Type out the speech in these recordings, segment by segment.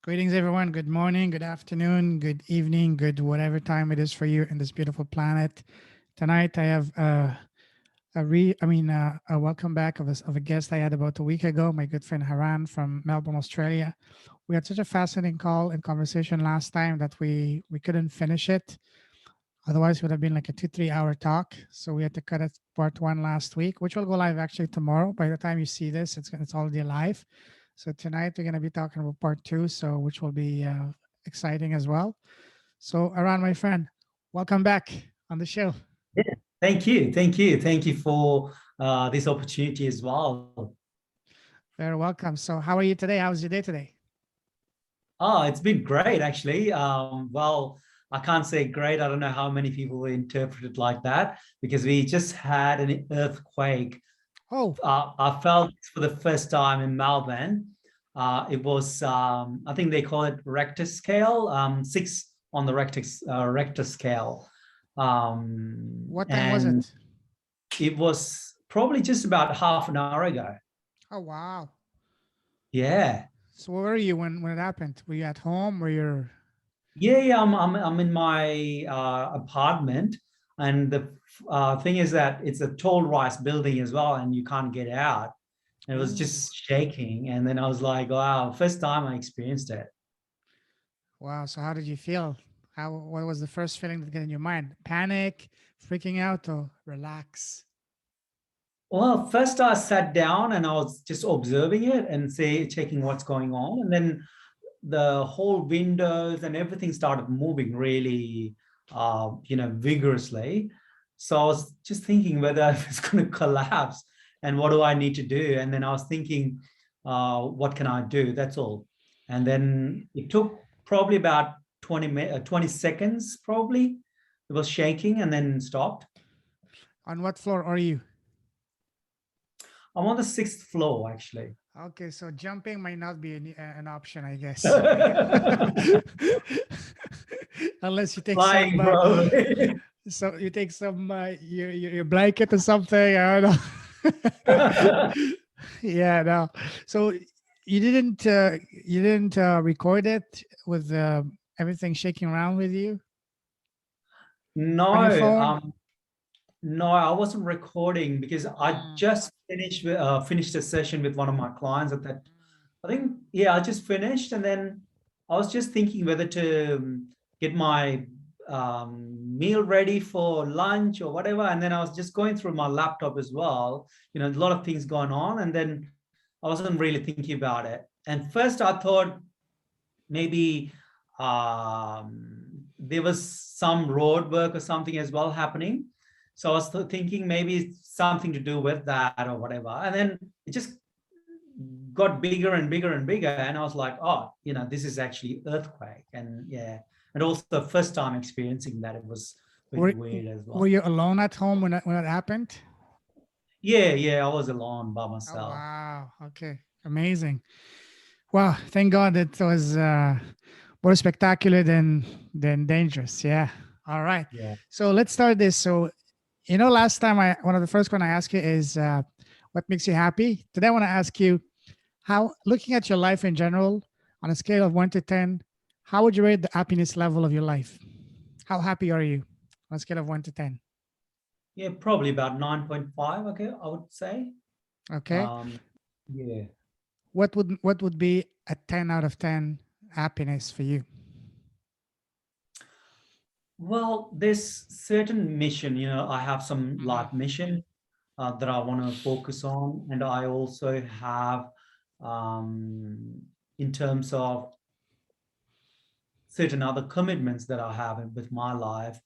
Greetings, everyone. Good morning, good afternoon, good evening, good whatever time it is for you in this beautiful planet. Tonight, I have a welcome back of a guest I had about a week ago, my good friend Haran from Melbourne, Australia. We had such a fascinating call and conversation last time that we couldn't finish it. Otherwise, it would have been like a 2-3 hour talk. So we had to cut it part one last week, which will go live actually tomorrow. By the time you see this, it's already live. So tonight we're going to be talking about part two, so which will be exciting as well. So Aran, my friend, welcome back on the show. Yeah, thank you. Thank you. Thank you for this opportunity as well. Very welcome. So how are you today? How's your day today? Oh, it's been great, actually. Well, I can't say great. I don't know how many people will interpret it like that because we just had an earthquake. Oh, I felt for the first time in Melbourne. It was, I think they call it Richter scale, 6 on the Richter scale. what time was And it? it was probably just about half an hour ago. Oh, wow. Yeah. So where were you when it happened? Were you at home? Were you? Yeah, I'm in my apartment, and the thing is that it's a tall rise building as well, and you can't get out. And it was Ooh, just shaking, and then I was like, "Wow!" First time I experienced it. wow. So how did you feel? What was the first feeling that got in your mind? Panic, freaking out, or relax? Well, first I sat down and I was just observing it and checking what's going on, and then the whole windows and everything started moving really, vigorously. So I was just thinking whether it's going to collapse and what do I need to do. And then I was thinking, what can I do? That's all. And then it took probably about 20 seconds, probably. It was shaking and then stopped. On what floor are you? I'm on the sixth floor, actually. Okay, so jumping might not be an option, I guess. Flying, Unless you take some, probably. so you take some your blanket or something. I don't know. Yeah, no. So you didn't record it with everything shaking around with you on your No, phone. no, I wasn't recording because I Mm. just finished a session with one of my clients at that. I think, yeah, I just finished, and then I was just thinking whether to get my meal ready for lunch or whatever, and then I was just going through my laptop as well. A lot of things going on, and then I wasn't really thinking about it. And first, I thought maybe there was some road work or something as well happening. So I was thinking maybe it's something to do with that or whatever. And then it just got bigger and bigger and bigger. And I was like, oh, this is actually earthquake. And yeah. And also first time experiencing that, it was a bit Were weird as were well. you alone at home when that happened? Yeah, yeah, I was alone by Oh myself. wow. Okay. Amazing. Wow. Thank God it was more spectacular than dangerous. Yeah. All right. Yeah. So let's start this. So last time one of the first one I asked you is what makes you happy. Today I want to ask you how, looking at your life in general, on a scale of 1 to 10, how would you rate the happiness level of your life? How happy are you on a scale of 1 to 10? Yeah, probably about 9.5, okay, I would say. Okay. Um, yeah. What would be a 10 out of 10 happiness for you? Well, there's certain mission, I have some Mhm. life mission that I want to focus on. And I also have, um, in terms of certain other commitments that I have with my life,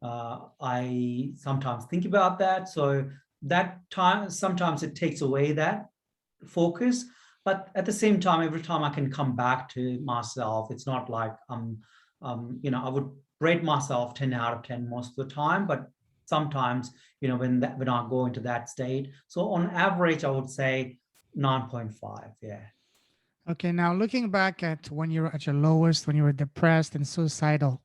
I sometimes think about that. So that time, sometimes it takes away that focus. But at the same time, every time I can come back to myself, it's not like I would rate myself 10 out of 10 most of the time, but sometimes, when I go into that state. So on average, I would say 9.5. Yeah. Okay, now looking back at when you were at your lowest, when you were depressed and suicidal,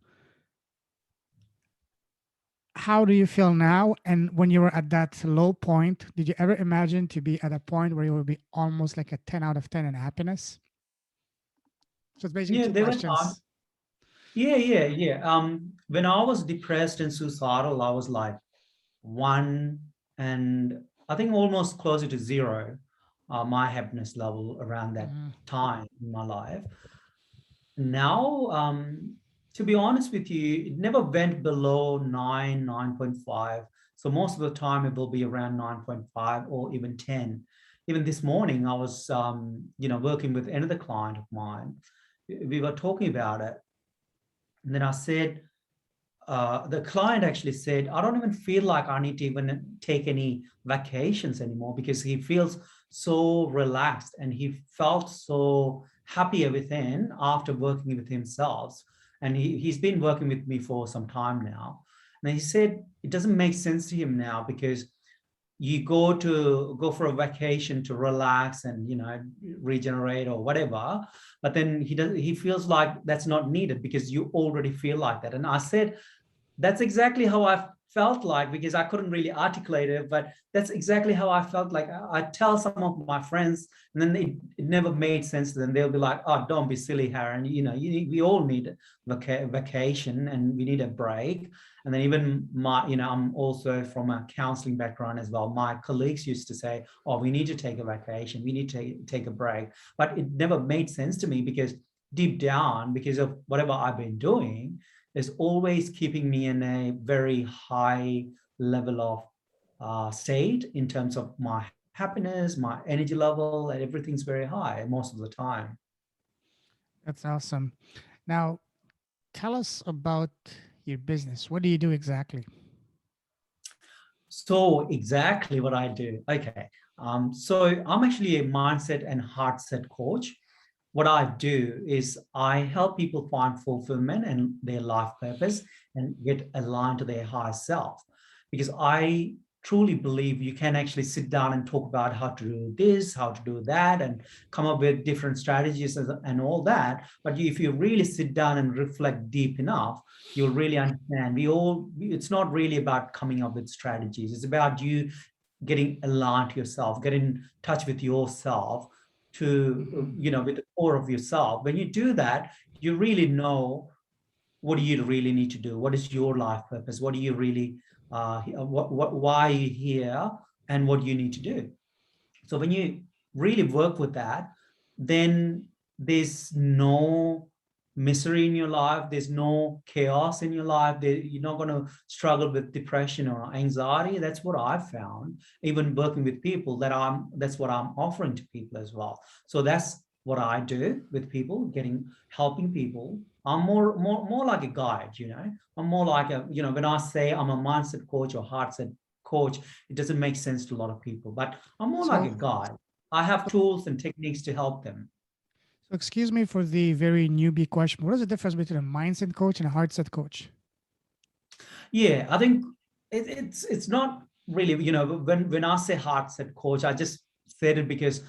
how do you feel now? And when you were at that low point, did you ever imagine to be at a point where you would be almost like a 10 out of 10 in happiness? So it's basically Yeah, two there were times. questions. Yeah. When I was depressed and suicidal, I was like one, and I think almost closer to zero, my happiness level around that Mhm. time in my life. Now, to be honest with you, it never went below 9.5. So most of the time it will be around 9.5 or even 10. Even this morning, I was, working with another client of mine. We were talking about it. And then I said, the client actually said, I don't even feel like I need to even take any vacations anymore because he feels so relaxed and he felt so happy within after working with himself. And he's been working with me for some time now. And he said it doesn't make sense to him now because you go for a vacation to relax and regenerate or whatever, but then he feels like that's not needed because you already feel like that. And I said that's exactly how I felt like, because I couldn't really articulate it, but that's exactly how I felt like. I tell some of my friends, and then it never made sense to them. They'll be like, oh, don't be silly, Haran. We all need vacation and we need a break. And then even I'm also from a counseling background as well. My colleagues used to say, oh, we need to take a vacation. We need to take a break. But it never made sense to me because deep down, because of whatever I've been doing, is always keeping me in a very high level of state in terms of my happiness, my energy level, and everything's very high most of the time. That's awesome. Now, tell us about your business. What do you do exactly? So exactly what I do. Okay. So I'm actually a mindset and heartset coach. What I do is I help people find fulfillment and their life purpose and get aligned to their higher self. Because I truly believe you can actually sit down and talk about how to do this, how to do that, and come up with different strategies and all that. But if you really sit down and reflect deep enough, you'll really understand. It's not really about coming up with strategies. It's about you getting aligned to yourself, get in touch with yourself to, Mhm. with the core of yourself. When you do that, you really know what do you really need to do? What is your life purpose? What do you really, why are you here? And what do you need to do? So when you really work with that, then there's no misery in your life. There's no chaos in your life. You're not going to struggle with depression or anxiety. That's what I've found. Even working with people, that's what I'm offering to people as well. So that's what I do with people, helping people. I'm more like a guide. I'm more like when I say I'm a mindset coach or heartset coach, it doesn't make sense to a lot of people, but I'm more like a So, guide. I have so, tools and techniques to help them. so excuse me for the very newbie question. What is the difference between a mindset coach and a heart set coach? Yeah, I think it's not really, when I say heart set coach, I just said it because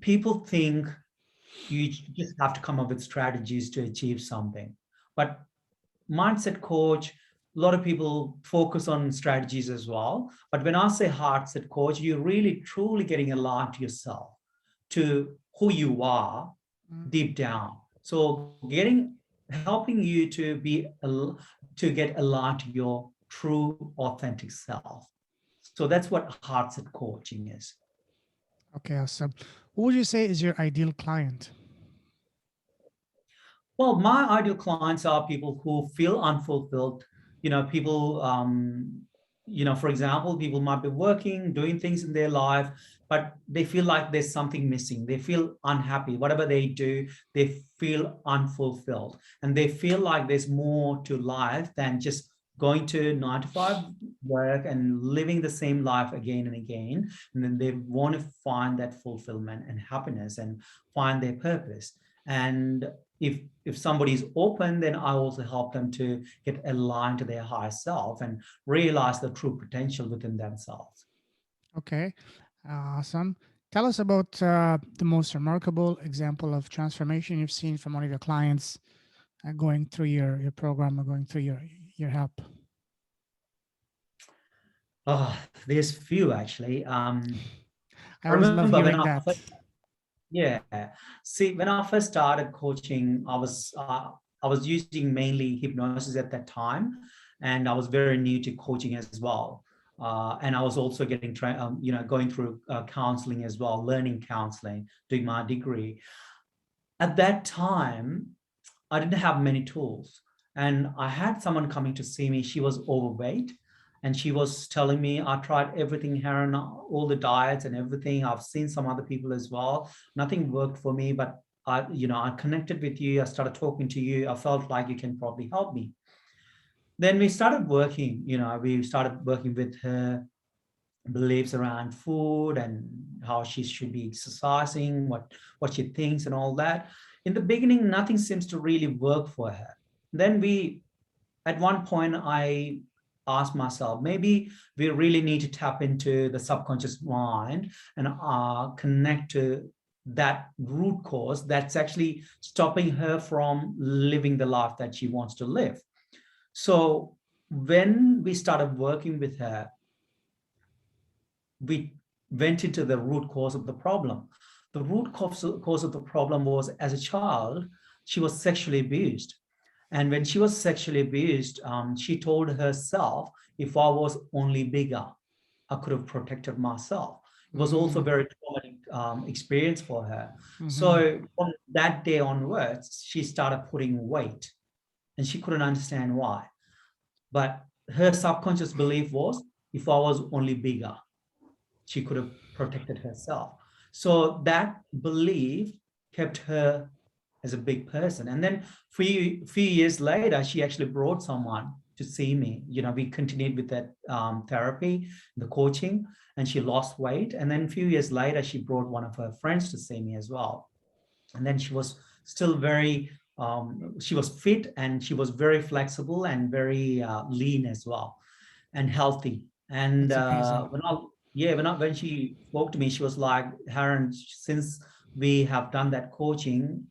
people think you just have to come up with strategies to achieve something. But mindset coach, a lot of people focus on strategies as well. But when I say heart set coach, you're really truly getting aligned to yourself, to who you are Mm. deep down. So helping you to get aligned to your true authentic self. So that's what heartset coaching is. Okay, awesome. Who would you say is your ideal client? Well, my ideal clients are people who feel unfulfilled. People, for example, people might be working, doing things in their life, but they feel like there's something missing. They feel unhappy. Whatever they do, they feel unfulfilled. And they feel like there's more to life than just going to 9 to 5 work and living the same life again and again. And then they want to find that fulfillment and happiness and find their purpose. And if somebody's open, then I also help them to get aligned to their higher self and realize the true potential within themselves. Okay, awesome. Tell us about the most remarkable example of transformation you've seen from one of your clients going through your program or going through your help. Oh, there's few actually. I I always love remember when hearing I that. Yeah. See, when I first started coaching, I was using mainly hypnosis at that time, and I was very new to coaching as well. And I was also getting going through counseling as well, learning counseling, doing my degree. At that time, I didn't have many tools. And I had someone coming to see me. She was overweight. And she was telling me, I tried everything, Haran, all the diets and everything. I've seen some other people as well. Nothing worked for me, but I connected with you. I started talking to you. I felt like you can probably help me. Then we started working, we started working with her beliefs around food and how she should be exercising, what she thinks and all that. In the beginning, nothing seems to really work for her. Then at one point, I asked myself, maybe we really need to tap into the subconscious mind and connect to that root cause that's actually stopping her from living the life that she wants to live. So when we started working with her, we went into the root cause of the problem. The root cause of the problem was, as a child, she was sexually abused. And when she was sexually abused, she told herself, if I was only bigger, I could have protected myself. It was also a Mm, very traumatic experience for her. mm-hmm. So from that day onwards, she started putting weight and she couldn't understand why. But her subconscious belief was, if I was only bigger, she could have protected herself. So that belief kept her as a big person. And then few years later, she actually brought someone to see me. We continued with that therapy, the coaching, and she lost weight. And then a few years later, she brought one of her friends to see me as well. And then she was still she was fit and she was very flexible and very lean as well and healthy. And That's amazing. when she spoke to me, she was like, Haran, since we have done that coaching,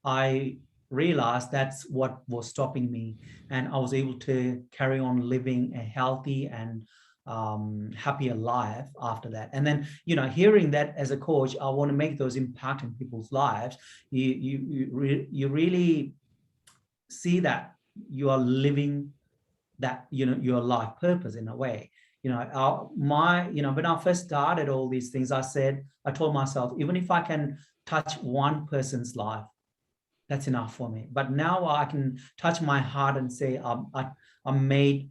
I realized that's what was stopping me. And I was able to carry on living a healthy and happier life after that. And then, hearing that as a coach, I want to make those impact in people's lives. You really see that you are living that, your life purpose in a way. When I first started all these things, I told myself, even if I can touch one person's life, that's enough for me. But now I can touch my heart and say, I made,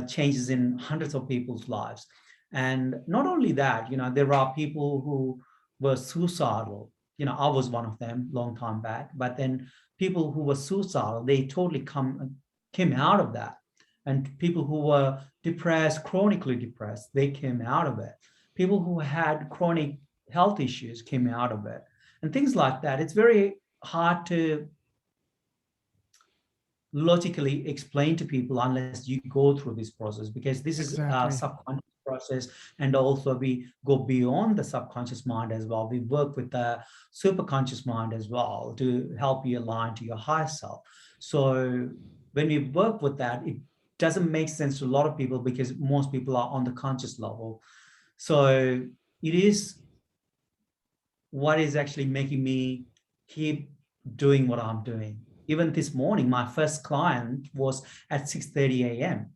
changes in hundreds of people's lives. And not only that, there are people who were suicidal. I was one of them long time back, but then people who were suicidal, they totally came out of that. And people who were depressed, chronically depressed, they came out of it. People who had chronic health issues came out of it, and things like that. It's very hard to logically explain to people unless you go through this process, because this is a Exactly. subconscious process. And also we go beyond the subconscious mind as well. We work with the superconscious mind as well to help you align to your higher self. So when we work with that, it doesn't make sense to a lot of people because most people are on the conscious level. So it is what is actually making me keep doing what I'm doing. Even this morning, my first client was at 6:30 a.m.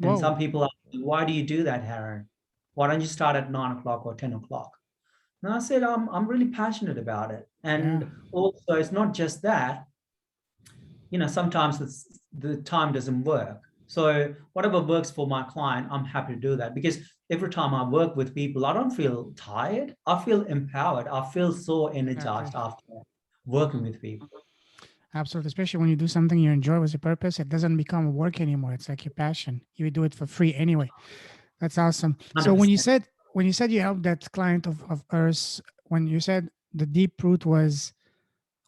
And Whoa. some people are, why do you do that, Haran? Why don't you start at 9 o'clock or 10 o'clock? And I said, I'm really passionate about it. Yeah. And also, it's not just that, sometimes the time doesn't work. So whatever works for my client, I'm happy to do that, because every time I work with people, I don't feel tired. I feel empowered. I feel so energized Exactly. after working with people. Absolutely. Especially when you do something you enjoy with a purpose, it doesn't become work anymore. It's like your passion. You do it for free anyway. That's awesome. So 100%. when you said you helped that client of ours, when you said the deep root was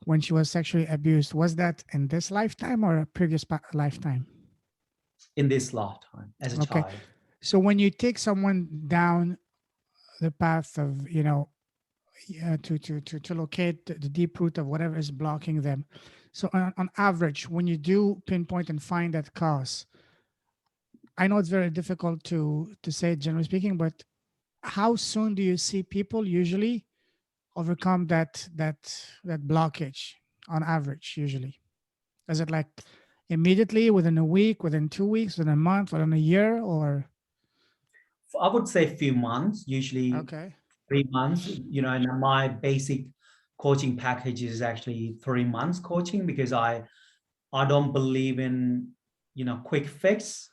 when she was sexually abused, was that in this lifetime or a previous lifetime? In this lifetime as a Okay. child. So when you take someone down the path of, to locate the deep root of whatever is blocking them. So on average, when you do pinpoint and find that cause, I know it's very difficult to say generally speaking, but how soon do you see people usually overcome that blockage on average usually? Is it like immediately, within a week, within 2 weeks, within a month, within a year, or? I would say a few months, usually Okay. 3 months. And my basic coaching package is actually 3 months coaching, because I don't believe in quick fix.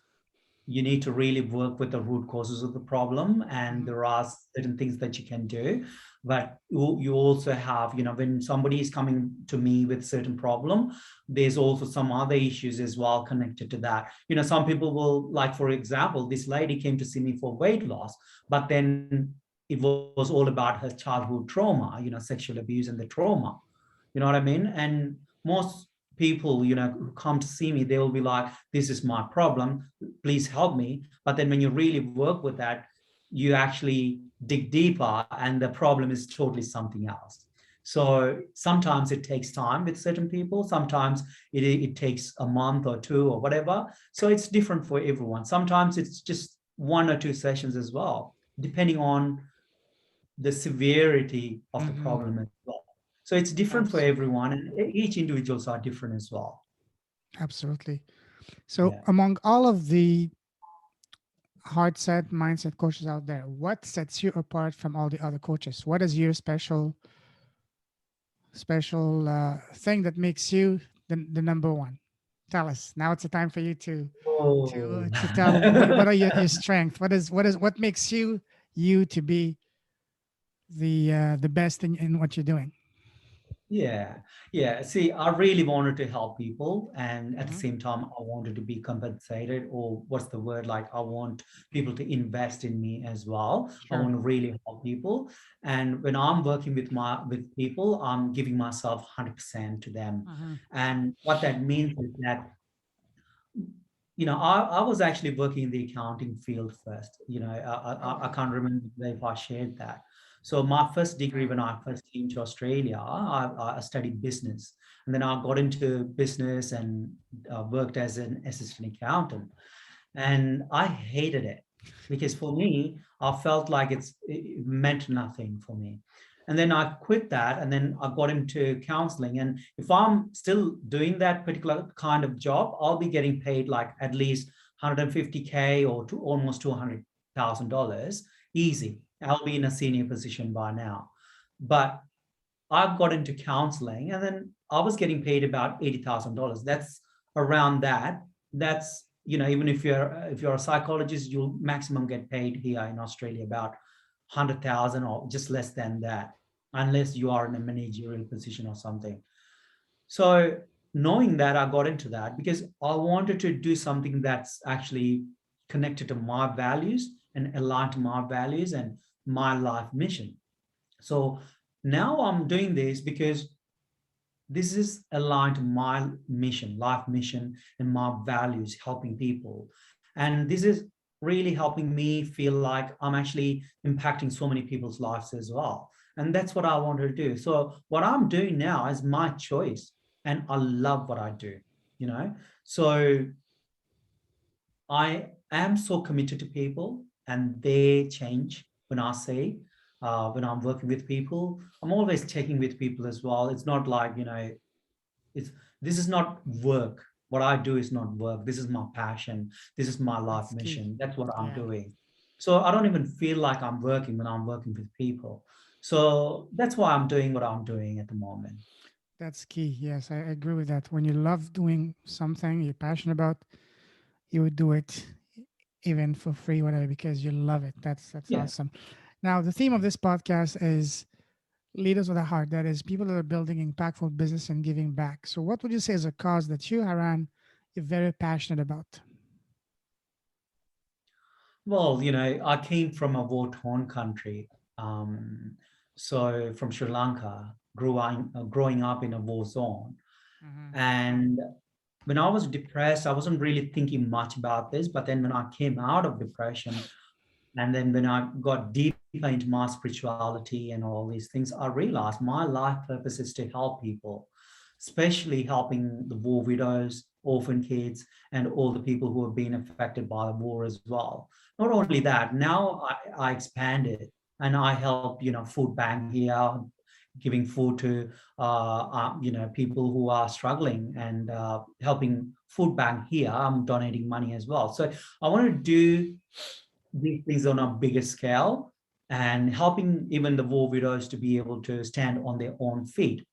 You need to really work with the root causes of the problem, and Mhm. there are certain things that you can do. But you also have, when somebody is coming to me with certain problem, there's also some other issues as well connected to that. Some people will, like, for example, this lady came to see me for weight loss, but then it was all about her childhood trauma, sexual abuse and the trauma. You know what I mean? And most people, who come to see me, they will be like, this is my problem, please help me. But then when you really work with that, you actually dig deeper, and the problem is totally something else. So sometimes it takes time with certain people. Sometimes it takes a month or two or whatever. So it's different for everyone. Sometimes it's just 1 or 2 sessions as well, depending on the severity of the Mhm. problem as well. So it's different for Absolutely. everyone, and each individuals are different as well. Absolutely. So, Yeah. among all of the heart set mindset coaches out there, what sets you apart from all the other coaches? What is your special thing that makes you the number one? Tell us. Now it's the time for you Oh. to tell what are your strength. What makes you you to be the best in what you're doing. Yeah, yeah. See, I really wanted to help people, and at the Hmm. same time, I wanted to be compensated, or what's the word? Like, I want people to invest in me as well. I Sure. want to really help people, and when I'm working with people, I'm giving myself 100% to them. Hmm. And what that means is that I was actually working in the accounting field first. I Okay. can't remember if I shared that. So my first degree, Yeah. when I first came to Australia, I studied business, and then I got into business and worked as an assistant accountant. And I hated it, because for me, I felt like it meant nothing for me. And then I quit that, and then I got into counseling. And if I'm still doing that particular kind of job, I'll be getting paid like at least 150K or to almost $200,000 easy. I'll be in a senior position by now. But I got into counseling, and then I was getting paid about $80,000. That's around that. That's, even if you're a psychologist, you'll maximum get paid here in Australia about 100,000 or just less than that, unless you are in a managerial position or something. So knowing that, I got into that because I wanted to do something that's actually connected to my values and aligned to my values and my life mission. So now I'm doing this because this is aligned to my mission, life mission, and my values, helping people. And this is really helping me feel like I'm actually impacting so many people's lives as well. And that's what I want to do. So what I'm doing now is my choice, and I love what I do, you know? So I am so committed to people, and they change when I say, when I'm working with people. I'm always checking with people as well. It's not like, it's this is not work. What I do is not work. This is my passion. This is my life That's key. mission. That's what I'm Yeah. doing. So I don't even feel like I'm working when I'm working with people. So that's why I'm doing what I'm doing at the moment. That's key. Yes, I agree with that. When you love doing something you're passionate about, you would do it even for free, whatever, because you love it. That's Yeah. awesome. Now, the theme of this podcast is leaders with a heart. That is people that are building impactful business and giving back. So, what would you say is a cause that you, Haran, you're very passionate about? Well, I came from a war-torn country. Um, so from Sri Lanka, growing up in a war zone. Hmm. And when I was depressed, I wasn't really thinking much about this. But then when I came out of depression, and then when I got deeper into my spirituality and all these things, I realized my life purpose is to help people, especially helping the war widows, orphan kids, and all the people who have been affected by the war as well. Not only that, now I expanded, and I help, food bank here, giving food to people who are struggling, and helping food bank here. I'm donating money as well. So I want to do these things on a bigger scale, and helping even the war widows to be able to stand on their own feet.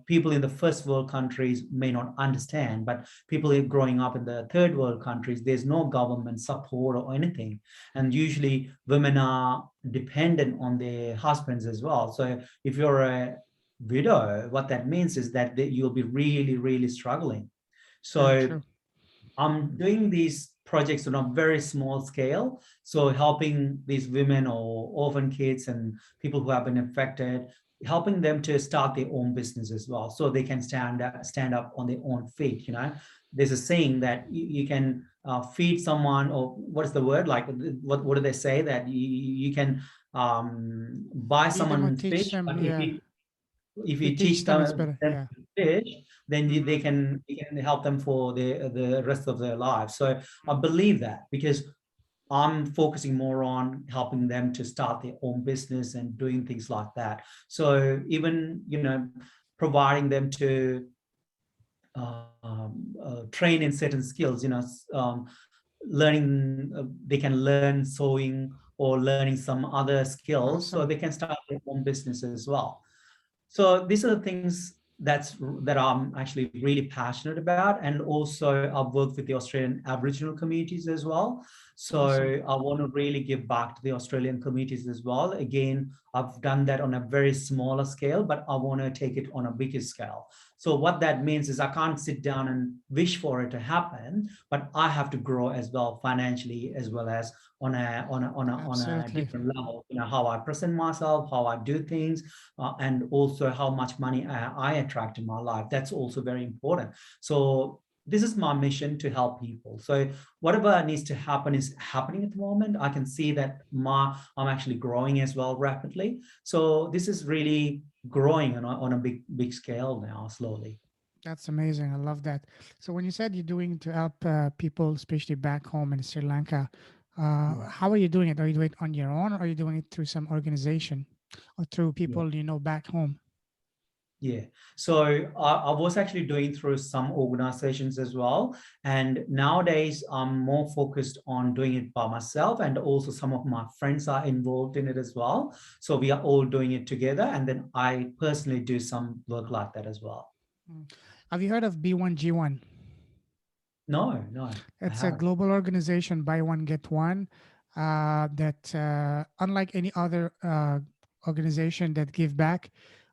People in the first world countries may not understand, but people growing up in the third world countries, there's no government support or anything. And usually women are dependent on their husbands as well. So if you're a widow, what that means is that you'll be really, really struggling. Very So true. I'm doing these projects on a very small scale. So helping these women or orphan kids and people who have been affected, helping them to start their own business as well, so they can stand up on their own feet. There's a saying that you can feed someone, or what is the word? Like, what do they say? That you can buy Feed them or someone teach fish, them. but if Yeah. you if If you you teach teach them, it's them better. to Yeah. fish, then they Hmm. can help them for the rest of their lives. So I believe that, because I'm focusing more on helping them to start their own business and doing things like that. So even providing them to train in certain skills, learning, they can learn sewing or learning some other skills, so Awesome. they can start their own business as well. So these are the things that I'm actually really passionate about. And also I've worked with the Australian Aboriginal communities as well. So Awesome. I want to really give back to the Australian communities as well. Again, I've done that on a very smaller scale, but I want to take it on a bigger scale. So what that means is I can't sit down and wish for it to happen, but I have to grow as well financially, as well as on a Absolutely. different level. How I present myself, how I do things, and also how much money I attract in my life. That's also very important. So this is my mission, to help people. So whatever needs to happen is happening at the moment. I can see that I'm actually growing as well rapidly. So this is really growing on a big scale now, slowly. That's amazing. I love that. So when you said you're doing to help people, especially back home in Sri Lanka, Yeah. how are you doing it? Are you doing it on your own, or are you doing it through some organization, or through Yeah. people you know back home? Yeah. So I was actually doing through some organizations as well. And nowadays, I'm more focused on doing it by myself. And also, some of my friends are involved in it as well. So we are all doing it together. And then I personally do some work like that as well. Mm. Have you heard of B1G1? No, no, I It's a haven't. global organization, buy one get one. That unlike any other organization that give back,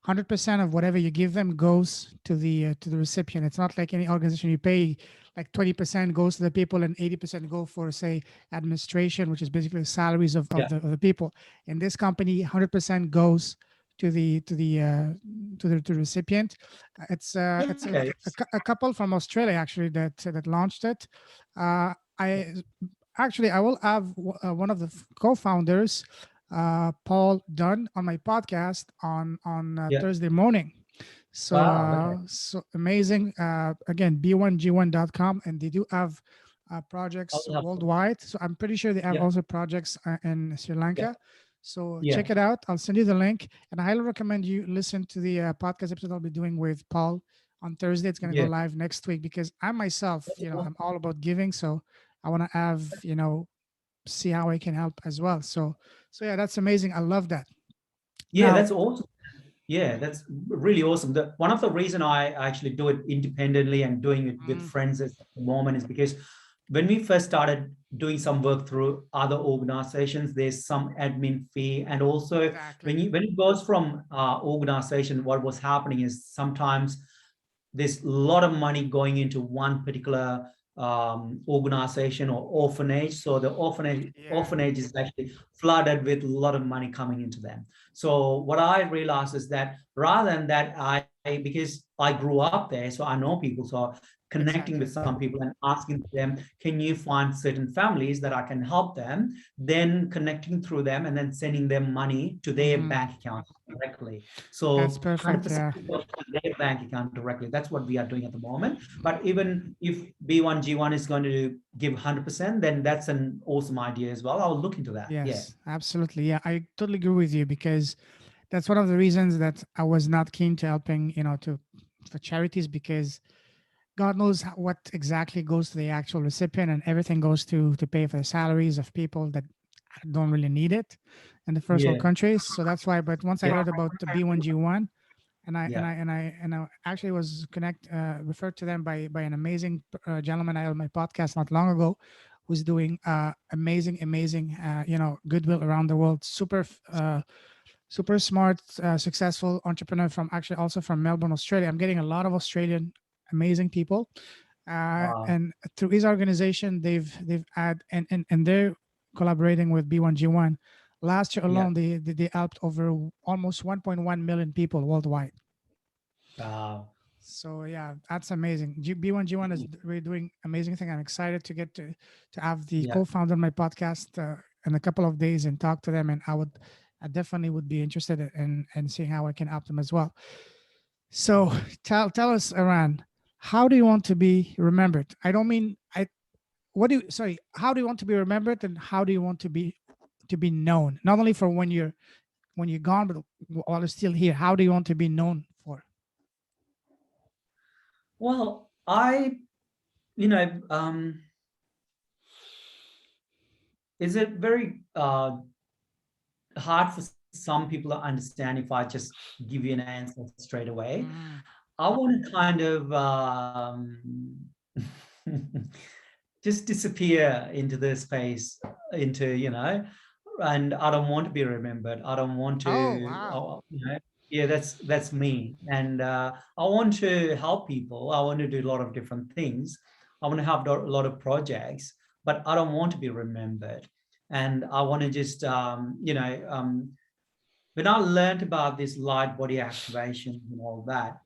100% of whatever you give them goes to the recipient. It's not like any organization you pay like 20% goes to the people and 80% go for, say, administration, which is basically the salaries Yeah. of the people. In this company, 100% goes to the recipient. It's Okay. a couple from Australia actually that launched it. I actually I will have one of the co-founders, Paul Dunn, on my podcast on Yeah. Thursday morning. So Wow. Okay. so amazing. Again, b1g1.com, and they do have I projects will have. worldwide. So I'm pretty sure they have Yeah. also projects in Sri Yeah. Lanka. So Yeah. check it out. I'll send you the link, and I highly recommend you listen to the podcast episode I'll be doing with Paul on Thursday. It's going to go Yeah. live next week because I myself, That's I'm awesome. all about giving. So I want to have, see how I can help as well. So yeah, that's amazing. I love that. Yeah, Now, that's awesome. Yeah, that's really awesome. One of the reason I actually do it independently and doing it with mm, friends at the moment is because when we first started doing some work through other organizations, there's some admin fee. And also exactly. when it goes from organization, what was happening is sometimes there's a lot of money going into one particular organization or orphanage. So the Yeah, orphanage is actually flooded with a lot of money coming into them. So what I realized is that rather than that, because I grew up there, so I know people. So connecting with exactly. some people and asking them, can you find certain families that I can help them? Then connecting through them and then sending them money to their Hmm. bank account directly. That's So perfect. 100% Yeah, goes to their bank account directly. That's what we are doing at the moment. But even if B1G1 is going to give 100%, then that's an awesome idea as well. I'll look into that. Yeah. yes, absolutely. Yeah, I totally agree with you because That's one of the reasons that I was not keen to helping, to for charities, because God knows what exactly goes to the actual recipient, and everything goes to pay for the salaries of people that don't really need it in the first world Yeah, countries. So that's why. But once I yeah, heard about the B1G1, yeah. and I actually was referred to them by an amazing gentleman I had on my podcast not long ago, who's doing amazing goodwill around the world. Super smart, successful entrepreneur from actually also from Melbourne, Australia. I'm getting a lot of Australian amazing people, Wow. and through his organization, they've had and they're collaborating with B1G1. Last year Yeah. alone, they helped over almost 1.1 million people worldwide. Wow. So yeah, that's amazing. B1G1 is really doing amazing thing. I'm excited to get to have the Yeah. co-founder of my podcast in a couple of days and talk to them. And I definitely would be interested in seeing how I can help them as well. So tell us, Aran, how do you want to be remembered? I don't mean I. What do you sorry? How do you want to be remembered, and how do you want to be known? Not only for when you're gone, but while you're still here. How do you want to be known for? Well, you know, is it very hard for some people to understand if I just give you an answer straight away? Mm, I want to kind of just disappear into the space, into, and I don't want to be remembered. I don't want oh to, wow. yeah, that's me. And I want to help people. I want to do a lot of different things. I want to have a lot of projects, but I don't want to be remembered. And I want to just, when I learned about this light body activation and all that,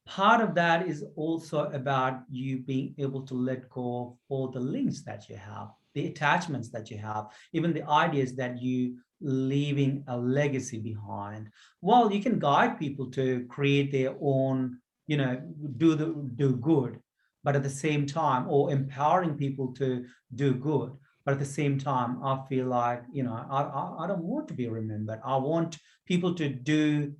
part of that is also about you being able to let go of all the links that you have, the attachments that you have, even the ideas that you leaving a legacy behind. Well, you can guide people to create their own, do good, but at the same time, or empowering people to do good. But at the same time, I feel like, I don't want to be remembered. I want people to do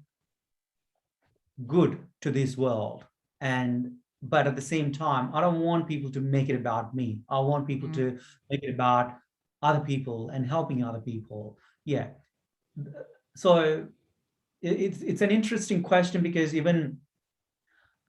good to this world. And but at the same time, I don't want people to make it about me. I want people Mm, to make it about other people and helping other people. Yeah. So it's an interesting question, because even,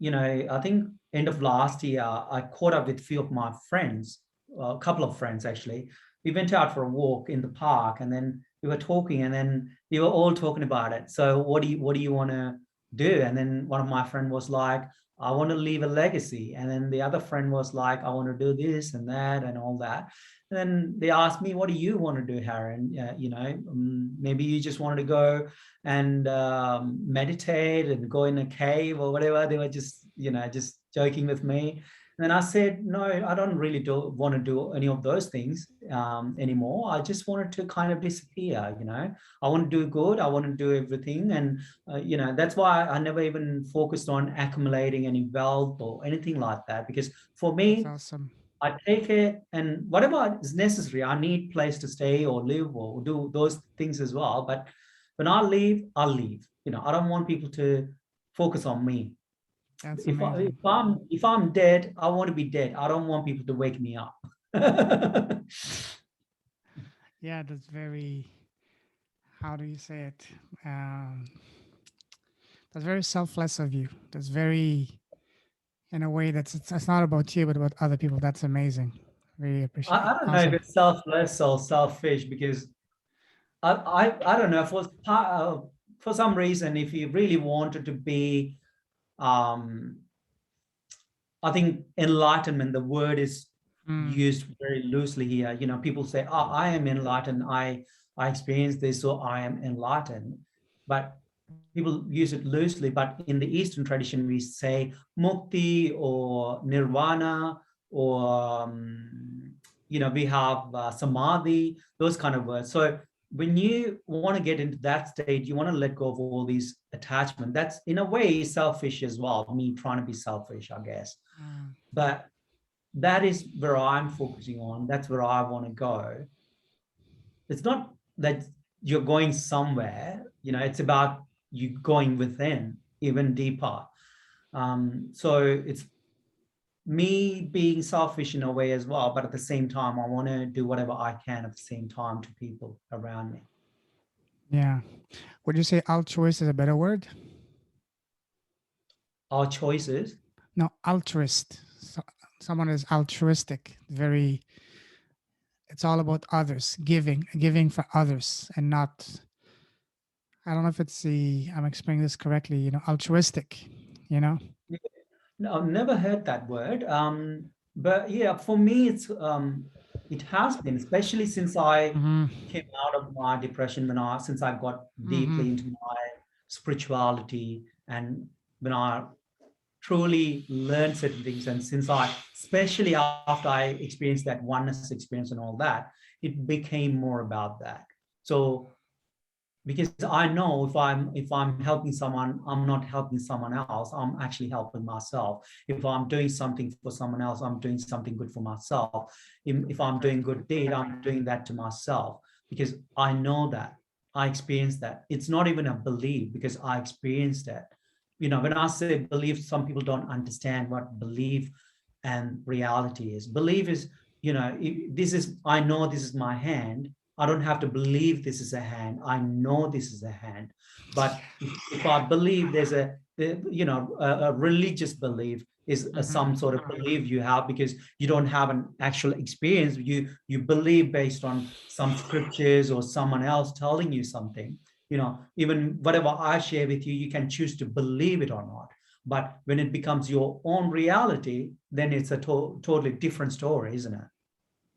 I think end of last year, I caught up with a few of my friends, a couple of friends actually. We went out for a walk in the park, and then we were talking, and then we were all talking about it. So what do you want to do? And then one of my friend was like, I want to leave a legacy. And then the other friend was like, I want to do this and that and all that. And then they asked me, what do you want to do, Haran? Maybe you just wanted to go and meditate and go in a cave or whatever. They were just, just joking with me. And then I said, no, I don't really want to do any of those things anymore. I just wanted to kind of disappear. I want to do good. I want to do everything. And, that's why I never even focused on accumulating any wealth or anything like that. Because for that's me, awesome. I take it, and whatever is necessary, I need place to stay or live or do those things as well. But when I leave, I'll leave. I don't want people to focus on me. That's If I, if amazing. I'm if I'm dead, I want to be dead. I don't want people to wake me up. Yeah, that's very. How do you say it? Um, that's very selfless of you. That's very, in a way, that's not about you, but about other people. That's amazing. Really appreciate it. I don't know if Awesome. it's selfless or selfish, because I don't know, for some reason, if you really wanted to be, um I think enlightenment, the word is Mm, used very loosely here. People say, "Oh, I am enlightened. I experienced this, so I am enlightened." But people use it loosely. But in the Eastern tradition, we say mukti or nirvana, or we have samadhi, those kind of words. So when you want to get into that state, you want to let go of all these attachment. That's in a way selfish as well. Me trying to be selfish, I guess. mm, But that is where I'm focusing on. That's where I want to go. It's not that you're going somewhere. It's about you going within even deeper. So it's me being selfish in a way as well, but at the same time, I want to do whatever I can at the same time to people around me. Yeah. Would you say altruist is a better word? Our choices. No, altruist. So, someone is altruistic. Very. It's all about others, giving for others, and not. I don't know if it's the. I'm explaining this correctly. Altruistic. You know. No, I've never heard that word. But yeah, for me, it has been, especially since I Mm-hmm. came out of my depression, since I got Mm-hmm. deeply into my spirituality, and when I truly learned certain things, and since especially after I experienced that oneness experience and all that, it became more about that. So because I know if I'm helping someone, I'm not helping someone else. I'm actually helping myself. If I'm doing something for someone else, I'm doing something good for myself. If I'm doing good deed, I'm doing that to myself because I know that I experienced that. It's not even a belief because I experienced it. When I say belief, some people don't understand what belief and reality is. Belief is, I know this is my hand. I don't have to believe this is a hand. I know this is a hand. But if I believe there's a religious belief is Mm-hmm. some sort of belief you have because you don't have an actual experience. You believe based on some scriptures or someone else telling you something. Even whatever I share with you, you can choose to believe it or not. But when it becomes your own reality, then it's a totally different story, isn't it?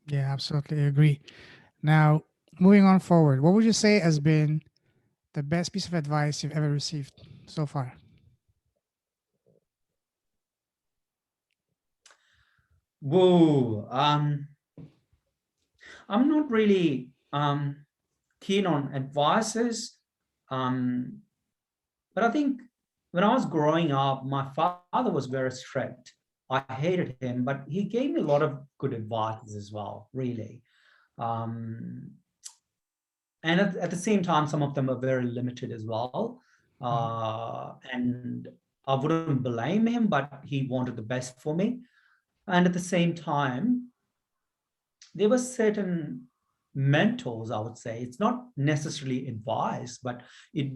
Yeah, absolutely agree. Now, moving on forward, what would you say has been the best piece of advice you've ever received so far? Whoa. I'm not really keen on advices. Um, but I think when I was growing up, my father was very strict. I hated him, but he gave me a lot of good advices as well, really. Um, and at the same time, some of them are very limited as well. Mhm. And I wouldn't blame him, but he wanted the best for me. And at the same time, there were certain mentors, I would say. It's not necessarily advice, but they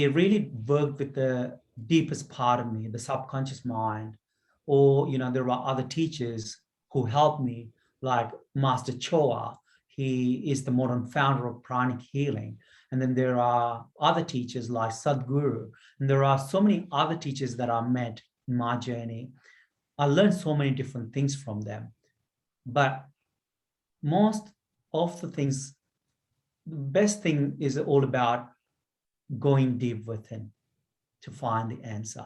really worked with the deepest part of me, the subconscious mind. Or, there are other teachers who helped me, like Master Choa. He is the modern founder of pranic healing. And then there are other teachers like Sadhguru. And there are so many other teachers that I met in my journey. I learned so many different things from them. But most of the things, the best thing is all about going deep within to find the answer.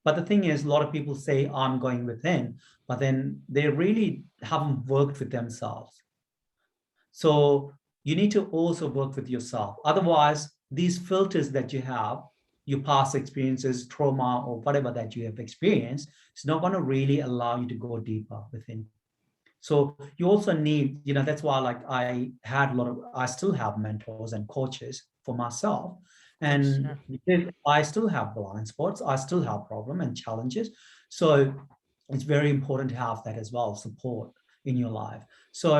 But the thing is, a lot of people say, I'm going within, but then they really haven't worked with themselves. So you need to also work with yourself. Otherwise, these filters that you have, your past experiences, trauma, or whatever that you have experienced, it's not going to really allow you to go deeper within. So you also need, that's why like I still have mentors and coaches for myself. Nice. And Yeah. because I still have blind spots, I still have problems and challenges. So it's very important to have that as well, support in your life. So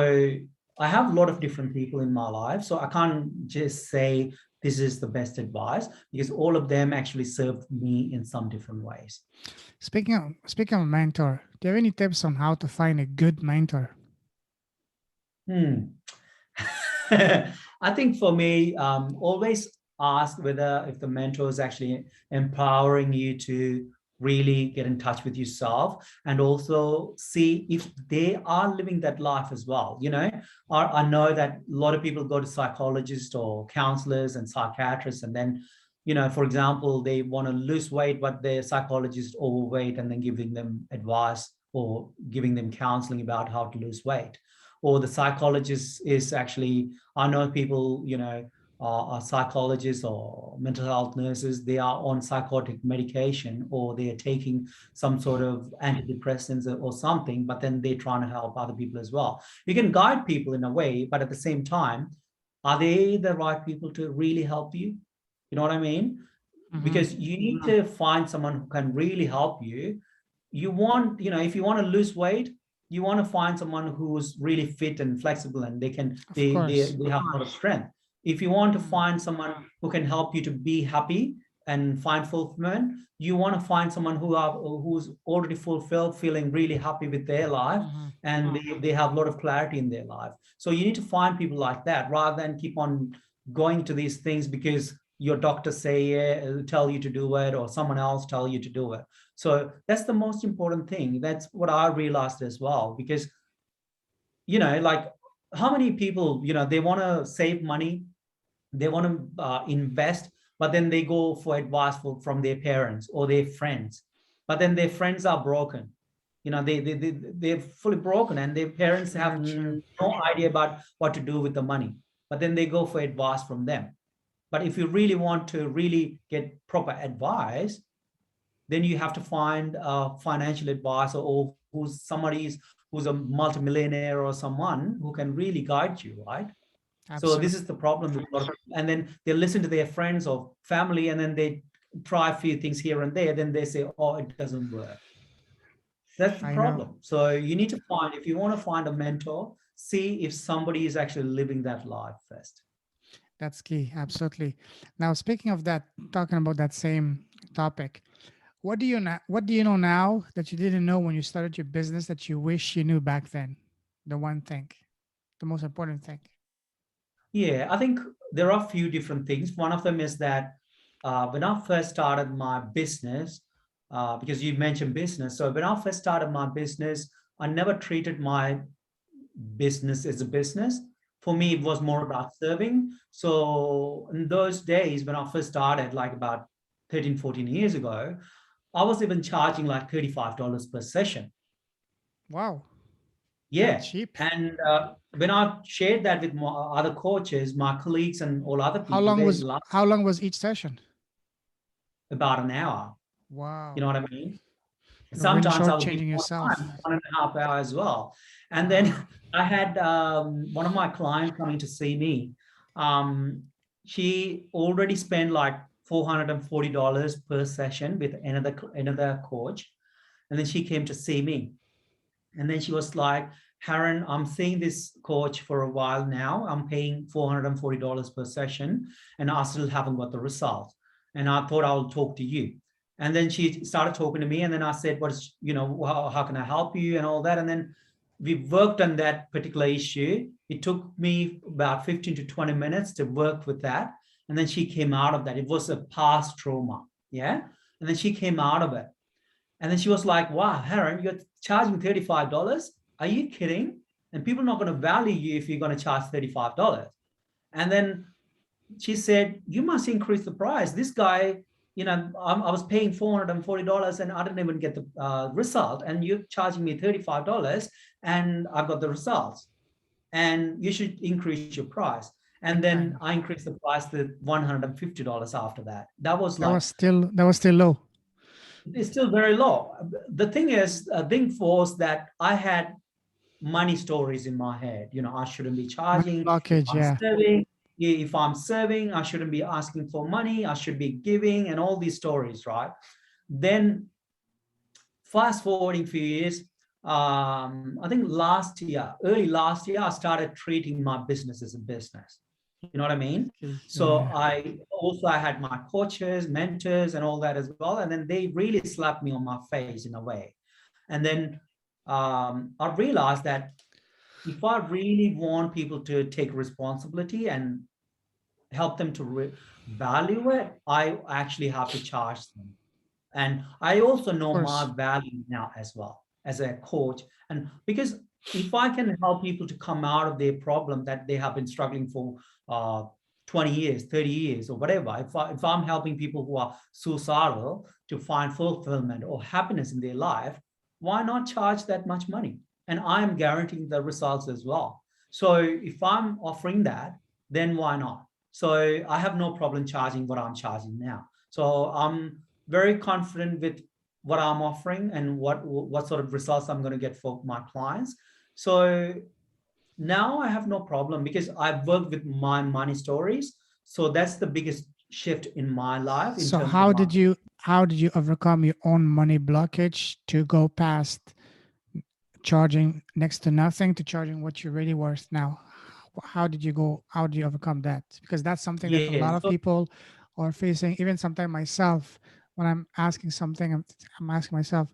I have a lot of different people in my life. So I can't just say this is the best advice because all of them actually served me in some different ways. Speaking of mentor, do you have any tips on how to find a good mentor? Hmm. I think for me, always ask whether if the mentor is actually empowering you to really get in touch with yourself and also see if they are living that life as well. I know that a lot of people go to psychologists or counselors and psychiatrists, and then, for example, they want to lose weight, but their psychologist overweight and then giving them advice or giving them counseling about how to lose weight, or the psychologist is actually, I know people, are psychologists or mental health nurses, they are on psychotic medication or they are taking some sort of antidepressants or something, but then they're trying to help other people as well. You can guide people in a way, but at the same time, Are they the right people to really help you? You know what I mean? Mm-hmm. Because you need to find someone who can really help you. You want, if you want to lose weight, you want to find someone who's really fit and flexible, and they can Of they have a lot of strength. If you want to Mm. find someone who can help you to be happy and find fulfillment, you want to find someone who's already fulfilled, feeling really happy with their life, Mm-hmm. and they have a lot of clarity in their life. So you need to find people like that rather than keep on going to these things because your doctor tell you to do it, or someone else tell you to do it. So that's the most important thing. That's what I realized as well, because like, how many people, they want to save money, they want to invest, but then they go for advice from their parents or their friends, but then their friends are broken. They're fully broken, and their parents have Very true. no idea about what to do with the money, but then they go for advice from them. But if you really want to really get proper advice, then you have to find a financial advisor, or who's a multimillionaire, or someone who can really guide you, right? So this Absolutely. is the problem with a lot of people. And then they listen to their friends or family, and then they try a few things here and there. Then they say, "Oh, it doesn't work." That's the I know. problem. So you need to find, if you want to find a mentor, see if somebody is actually living that life first. That's key. Absolutely. Now, speaking of that, talking about that same topic, what do you know now that you didn't know when you started your business that you wish you knew back then? The one thing, the most important thing. Yeah, I think there are a few different things. One of them is that when I first started my business, because you mentioned business. So when I first started my business, I never treated my business as a business. For me, it was more about serving. So in those days, when I first started, like about 13, 14 years ago, I was even charging like $35 per session. Wow, that Yeah. cheap. And when I shared that with my other coaches, my colleagues, and all other How people, long they was laughed. how long was each session? About an hour. You Wow, know what I mean? you're really Sometimes I would give shortchanging more yourself. time, 1.5 hours as well. And then Wow. I had one of my clients coming to see me. Um, she already spent like $440 per session with another coach. And then she came to see me. And then she was like, Haran, I'm seeing this coach for a while now. I'm paying $440 per session, and I still haven't got the result. And I thought I'll talk to you. And then she started talking to me. And then I said, how can I help you and all that? And then we worked on that particular issue. It took me about 15 to 20 minutes to work with that. And then she came out of that. It was a past trauma. Yeah. And then she came out of it. And then she was like, wow, Haran, you're charging $35? Are you kidding? And people are not going to value you if you're going to charge $35. And then she said, you must increase the price. This guy, I was paying $440 and I didn't even get the result. And you're charging me $35 and I got the results. And you should increase your price. And Big then time. I increased the price to $150 after that. That was That like, was still low. it's still very low. The thing is, thing was that I had money stories in my head. I shouldn't be Money charging if blockage. I'm Yeah. serving. If I'm serving, I shouldn't be asking for money. I should be giving, and all these stories, right? Then fast forwarding a few years, I think early last year, I started treating my business as a business. You know what I mean? Okay. So Yeah. I had my coaches, mentors, and all that as well. And then they really slapped me on my face in a way. And then I realized that if I really want people to take responsibility and help them to value it, I actually have to charge them. And I also Of know my course. value now as well as a coach. And because if I can help people to come out of their problem that they have been struggling for uh, 20 years, 30 years, or whatever, if I'm helping people who are suicidal to find fulfillment or happiness in their life, why not charge that much money? And I'm guaranteeing the results as well. So if I'm offering that, then why not? So I have no problem charging what I'm charging now. So I'm very confident with what I'm offering and what sort of results I'm going to get for my clients. So now I have no problem because I've worked with my money stories. So that's the biggest shift in my life in So terms of my, how did you overcome your own money blockage to go past charging next to nothing to charging what you're really worth now? How did you go? How did you overcome that? Because that's something that a yeah. lot of So people are facing. Even sometimes myself, when I'm asking something, I'm asking myself,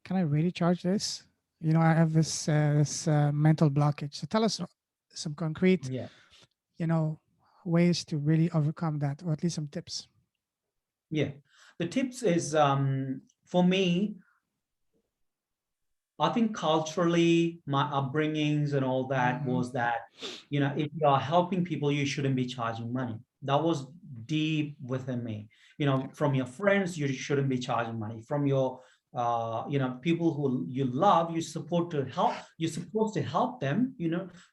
can I really charge this? You know, I have this mental blockage. So tell us some concrete, yeah, you know, ways to really overcome that, or at least some tips. yeah. The tips is for me, I think culturally, my upbringings and all that Hmm. was that, if you are helping people, you shouldn't be charging money. That was deep within me. From your friends, you shouldn't be charging money. From your, people who you love, you're supposed to help them.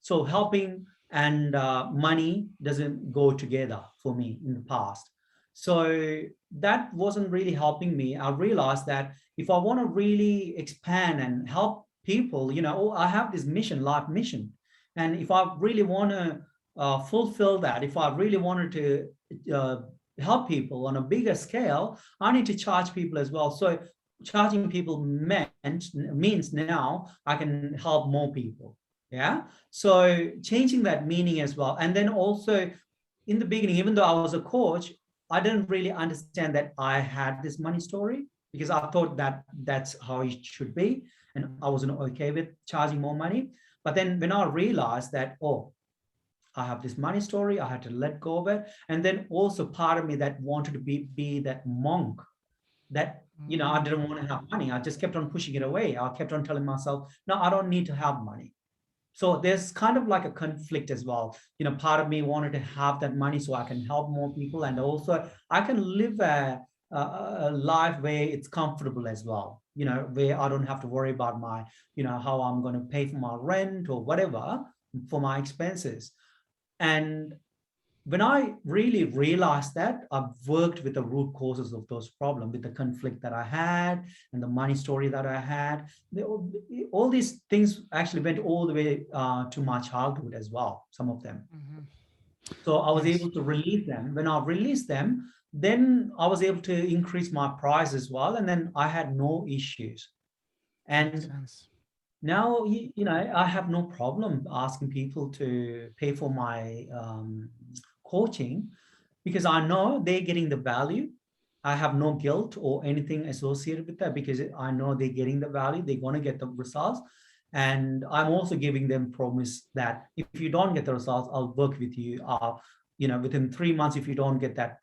So helping and money doesn't go together for me in the past. So that wasn't really helping me. I realized that if I want to really expand and help people, I have this mission, life mission. And if I really want to fulfill that, if I really wanted to help people on a bigger scale, I need to charge people as well. So charging people means now I can help more people. Yeah. So changing that meaning as well. And then also in the beginning, even though I was a coach, I didn't really understand that I had this money story because I thought that that's how it should be. And I wasn't okay with charging more money. But then when I realized that, oh, I have this money story, I had to let go of it. And then also part of me that wanted to be that monk that, I Mm, didn't want to have money. I just kept on pushing it away. I kept on telling myself, no, I don't need to have money. So there's kind of like a conflict as well. Part of me wanted to have that money so I can help more people, and also I can live a life where it's comfortable as well. Where I don't have to worry about how I'm going to pay for my rent or whatever for my expenses. And when I really realized that, I've worked with the root causes of those problems, with the conflict that I had and the money story that I had. All these things actually went all the way to my childhood as well, some of them. mhm. So I was Yes, able to release them. When I released them, then I was able to increase my price as well. And then I had no issues. makes And sense. now, I have no problem asking people to pay for my coaching because I know they're getting the value. I have no guilt or anything associated with that because I know they're getting the value. They're going to get the results. And I'm also giving them promise that if you don't get the results, I'll work with you. Within 3 months, if you don't get that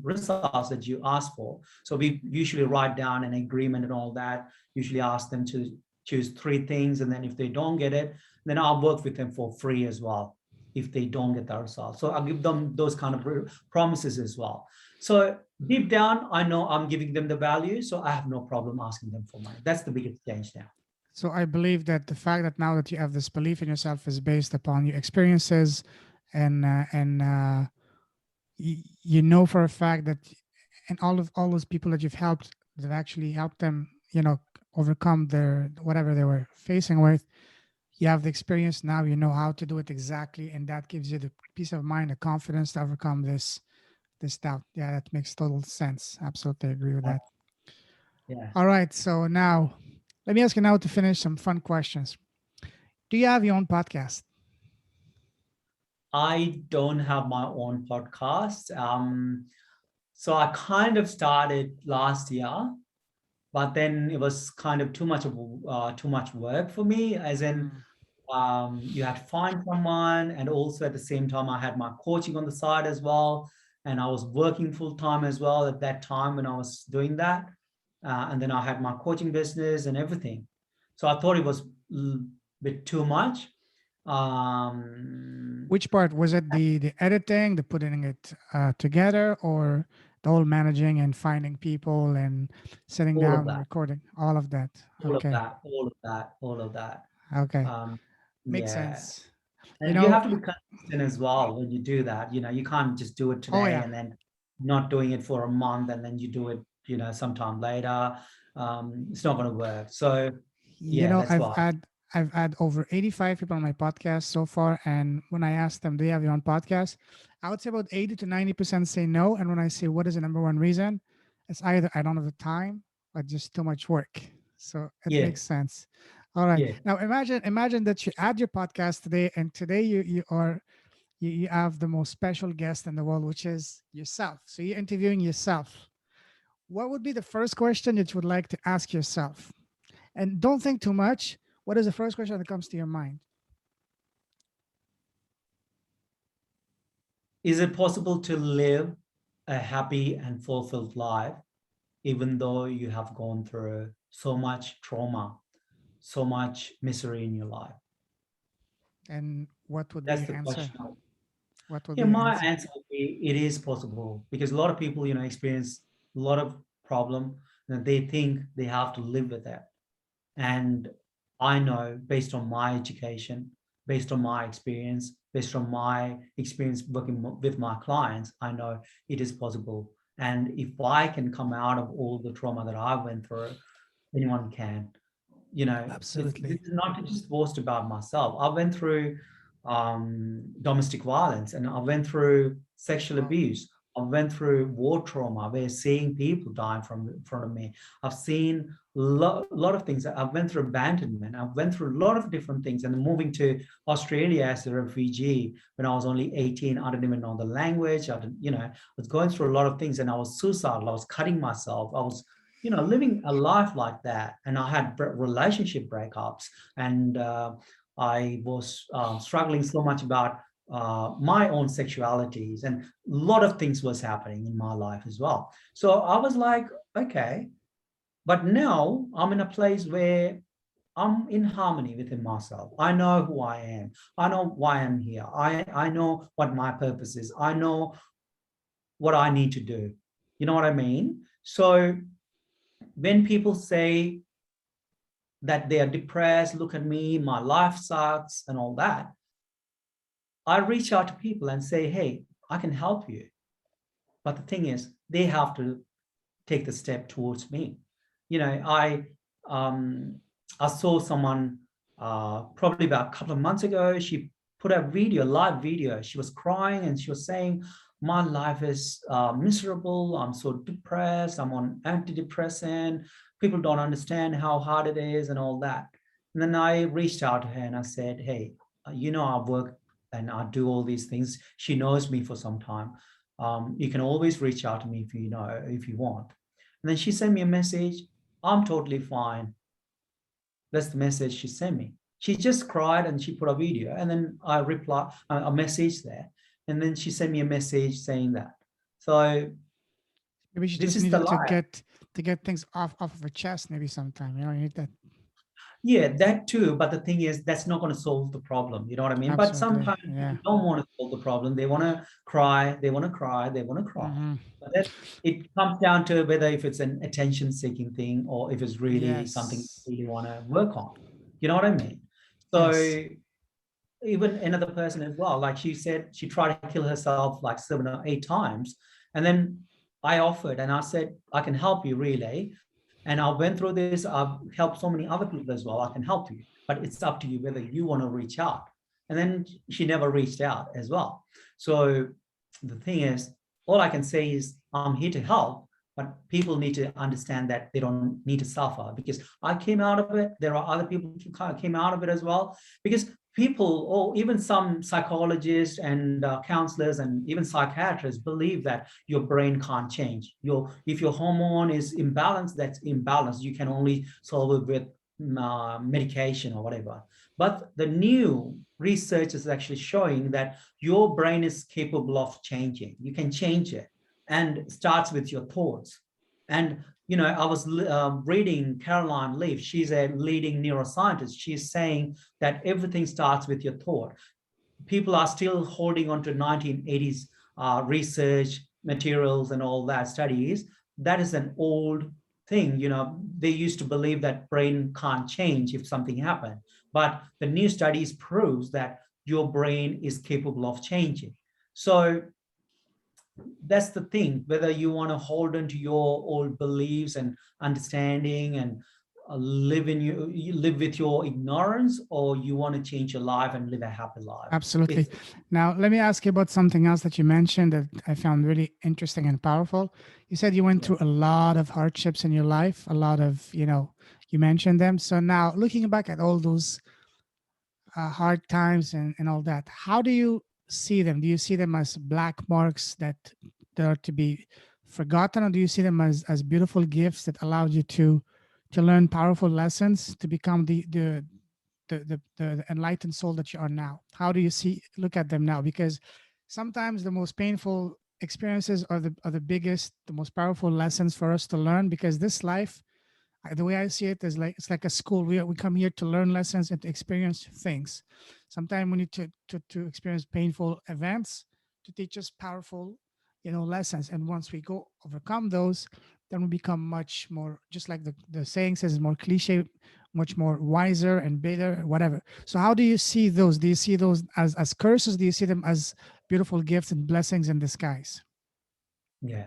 results that you asked for. So we usually write down an agreement and all that. Usually ask them to choose three things. And then if they don't get it, then I'll work with them for free as well if they don't get the results. So I'll give them those kind of promises as well. So deep down, I know I'm giving them the value. So I have no problem asking them for money. That's the biggest change now. So I believe that the fact that now that you have this belief in yourself is based upon your experiences, and you know for a fact that, and all those people that you've helped, that actually helped them, overcome their whatever they were facing with. You have the experience now. You know how to do it exactly, and that gives you the peace of mind, the confidence to overcome this doubt. Yeah, that makes total sense. Absolutely agree with that. Yeah. All right, so now let me ask you now to finish some fun questions. Do you have your own podcast? I don't have my own podcast. So I kind of started last year, but then it was kind of too much work for me, as in Mm. you had to find someone, and also at the same time I had my coaching on the side as well, and I was working full time as well at that time when I was doing that, and then I had my coaching business and everything. So I thought it was a bit too much. um, Which part was it? The editing, the putting it together, or the whole managing and finding people and sitting all of down and that, recording? All of that. all of Okay. that, all of that, all of that. Okay. um, Makes yeah. sense. You And you know. have to be consistent as well when you do that. You can't just do it Oh today yeah. and then not doing it for a month and then you do it, sometime later. It's not going to work. So You yeah, know, that's why. I've had over 85 people on my podcast so far. And when I ask them, do you have your own podcast? I would say about 80 to 90% say no. And when I say, what is the number one reason? It's either I don't have the time or just too much work. So it Yeah, makes sense. All right. yeah. Now imagine that you add your podcast today, and today you have the most special guest in the world, which is yourself. So you're interviewing yourself. What would be the first question that you would like to ask yourself? And don't think too much. What is the first question that comes to your mind? Is it possible to live a happy and fulfilled life even though you have gone through so much trauma, so much misery in your life? And what would be That's your the answer? question. What would Yeah, be your my answer? answer would be it is possible because a lot of people, experience a lot of problem and they think they have to live with that. And I know based on my education, based on my experience, based on my experience working with my clients, I know it is possible. And if I can come out of all the trauma that I went through, anyone can. This Absolutely. is not just boast about myself. I went through domestic violence, and I went through sexual Wow. abuse. I went through war trauma where seeing people dying from in front of me. I've seen a lot of things. I went through abandonment. I went through a lot of different things. And moving to Australia as a refugee when I was only 18, I didn't even know the language. I was going through a lot of things, and I was suicidal. I was cutting myself. I was living a life like that. And I had relationship breakups, and I was struggling so much about my own sexualities, and a lot of things was happening in my life as well. So I was like, okay, but now I'm in a place where I'm in harmony within myself. I know who I am. I know why I'm here. I know what my purpose is. I know what I need to do. You know what I mean? So when people say that they are depressed, look at me, my life sucks, and all that, I reach out to people and say, hey, I can help you. But the thing is, they have to take the step towards me. You know, I um, I saw someone probably about a couple of months ago. She put a video, live video. She was crying and she was saying, "My life is miserable. I'm so depressed. I'm on antidepressant. People don't understand how hard it is and all that." And then I reached out to her and I said, "Hey, I work and I do all these things." She knows me for some time. You can always reach out to me if you want. And then she sent me a message. I'm totally fine. That's the message she sent me. She just cried and she put a video. And then I replied a message there. And then she sent me a message saying that. So Maybe she this just is the needed to life. get things off of her chest. Maybe sometime. You need that. Yeah, that too. But the thing is, that's not going to solve the problem. You know what I mean? But Absolutely. sometimes Yeah. people don't want to solve the problem. They want to cry. They want to cry. They want to cry. Hmm. But that it comes down to whether if it's an attention-seeking thing or if it's really something Yes. you really want to work on. You know what I mean? Yes. So even another person as well, like she said, she tried to kill herself like 7 or 8 times, and then I offered and I said, I can help you really. And I went through this. I've helped so many other people as well. I can help you, but it's up to you whether you want to reach out. And then she never reached out as well. So the thing is, all I can say is I'm here to help, but people need to understand that they don't need to suffer because I came out of it. There are other people who kind of came out of it as well. Because people, or even some psychologists and counselors and even psychiatrists believe that your brain can't change. If your hormone is imbalanced, that's imbalanced. You can only solve it with medication or whatever. But the new research is actually showing that your brain is capable of changing. You can change it, and it starts with your thoughts. And I was reading Caroline Leaf. She's a leading neuroscientist. She's saying that everything starts with your thought. People are still holding on to 1980s research materials and all that studies. That is an old thing. They used to believe that brain can't change if something happened, but the new studies proves that your brain is capable of changing. So that's the thing, whether you want to hold on to your old beliefs and understanding and you live with your ignorance, or you want to change your life and live a happy life. Absolutely. It's Now, let me ask you about something else that you mentioned that I found really interesting and powerful. You said you went yeah, through a lot of hardships in your life, a lot of, you mentioned them. So now, looking back at all those hard times and all that, how do you see them? Do you see them as black marks that are to be forgotten, or do you see them as beautiful gifts that allowed you to learn powerful lessons to become the enlightened soul that you are now? How do you look at them now? Because sometimes the most painful experiences are the biggest, the most powerful lessons for us to learn, because this life, the way I see it is like it's like a school. We come here to learn lessons and to experience things. Sometimes we need to experience painful events to teach us powerful, lessons. And once we go overcome those, then we become much more, just like the saying says, more cliche, much more wiser and better, whatever. So how do you see those? Do you see those as curses? Do you see them as beautiful gifts and blessings in disguise? yeah.